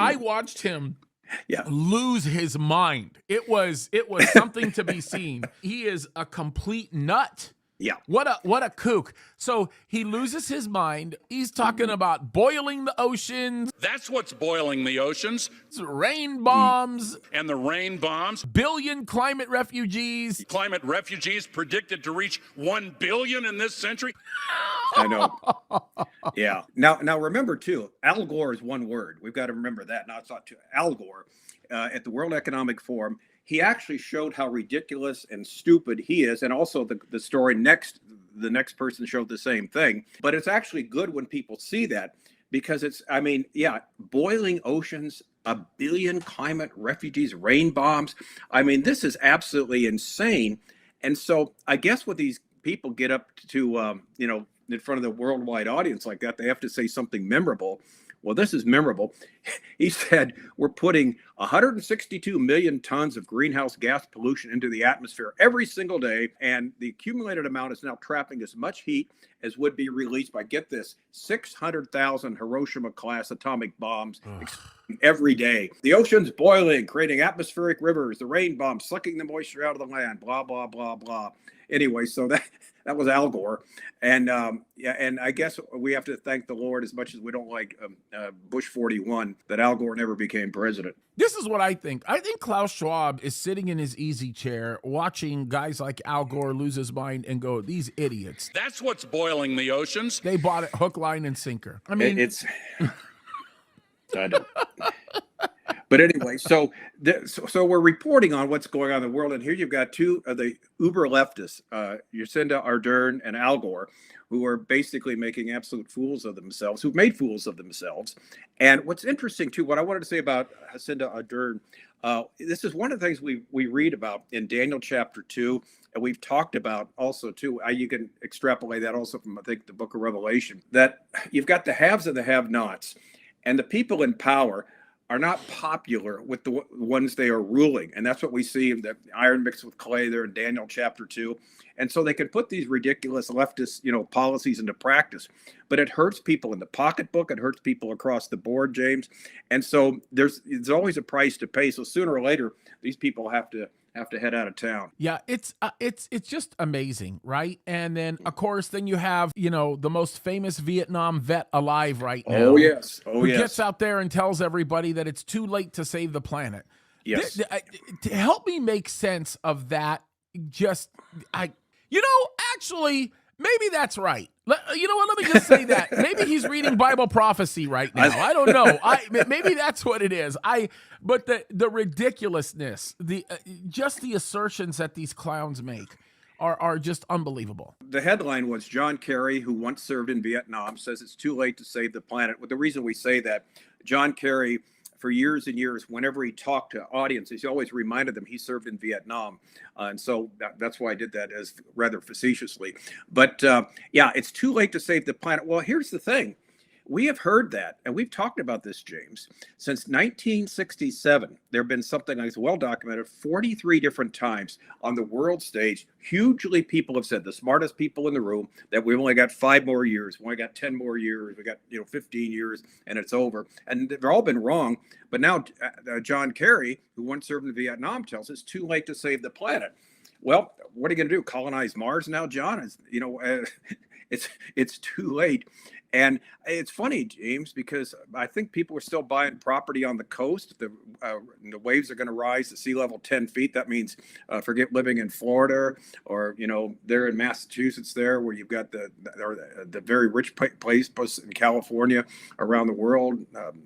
I watched him Yeah. lose his mind. It was something to be seen. He is a complete nut. Yeah. What a kook. So he loses his mind. He's talking about boiling the oceans. That's what's boiling the oceans. Rain bombs. And the rain bombs. Billion climate refugees. Climate refugees predicted to reach 1 billion in this century. I know. Yeah. Now remember too, Al Gore is one word. We've got to remember that. Now it's not too. Al Gore at the World Economic Forum, he actually showed how ridiculous and stupid he is, and also the story the next person showed the same thing. But it's actually good when people see that, because boiling oceans, 1 billion climate refugees, rain bombs. I mean, this is absolutely insane. And so I guess what these people get up to, in front of the worldwide audience like that, they have to say something memorable. Well, this is memorable. He said, we're putting 162 million tons of greenhouse gas pollution into the atmosphere every single day, and the accumulated amount is now trapping as much heat as would be released by, get this, 600,000 Hiroshima-class atomic bombs every day. The ocean's boiling, creating atmospheric rivers, the rain bombs sucking the moisture out of the land, blah, blah, blah, blah. Anyway, so that was Al Gore. And and I guess we have to thank the Lord, as much as we don't like Bush 41, that Al Gore never became president. This is what I think. I think Klaus Schwab is sitting in his easy chair watching guys like Al Gore lose his mind and go, these idiots. That's what's boiling the oceans. They bought it hook, line, and sinker. I mean, it's... I know. But anyway, so we're reporting on what's going on in the world, and here you've got two of the uber leftists, Jacinda Ardern and Al Gore, who are basically making absolute fools of themselves, who've made fools of themselves. And what's interesting too, what I wanted to say about Jacinda Ardern, this is one of the things we read about in Daniel chapter 2, and we've talked about also too. You can extrapolate that also from, I think, the book of Revelation, that you've got the haves and the have-nots, and the people in power are not popular with the ones they are ruling. And that's what we see in the iron mixed with clay there in Daniel chapter 2. And so they can put these ridiculous leftist, policies into practice, but it hurts people in the pocketbook. It hurts people across the board, James. And so there's always a price to pay. So sooner or later, these people have to head out of town. Yeah, it's just amazing, right? And then of course, then you have the most famous Vietnam vet alive right now. Oh yes, who gets out there and tells everybody that it's too late to save the planet. Yes, to help me make sense of that, actually, maybe that's right. Let me just say that. Maybe he's reading Bible prophecy right now. I don't know. Maybe that's what it is. But the ridiculousness, just the assertions that these clowns make are just unbelievable. The headline was, John Kerry, who once served in Vietnam, says it's too late to save the planet. Well, the reason we say that, John Kerry, for years and years, whenever he talked to audiences, he always reminded them he served in Vietnam. And so that's why I did that, as rather facetiously. But it's too late to save the planet. Well, here's the thing. We have heard that, and we've talked about this, James, since 1967. There have been something like, well documented, 43 different times on the world stage. Hugely, people have said, the smartest people in the room, that we've only got 5 more years, we only got 10 more years, we got 15 years, and it's over. And they've all been wrong. But now John Kerry, who once served in Vietnam, tells us it's too late to save the planet. Well, what are you going to do? Colonize Mars now, John? It's too late. And it's funny, James, because I think people are still buying property on the coast. The waves are going to rise to sea level 10 feet. That means forget living in Florida or, there in Massachusetts there, where you've got the very rich place in California, around the world,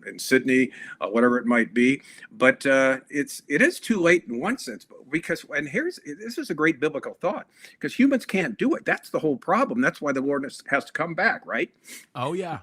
in Sydney, whatever it might be. But it is too late in one sense, this is a great biblical thought, because humans can't do it. That's the whole problem. That's why the Lord has to come back, right? Oh, yeah.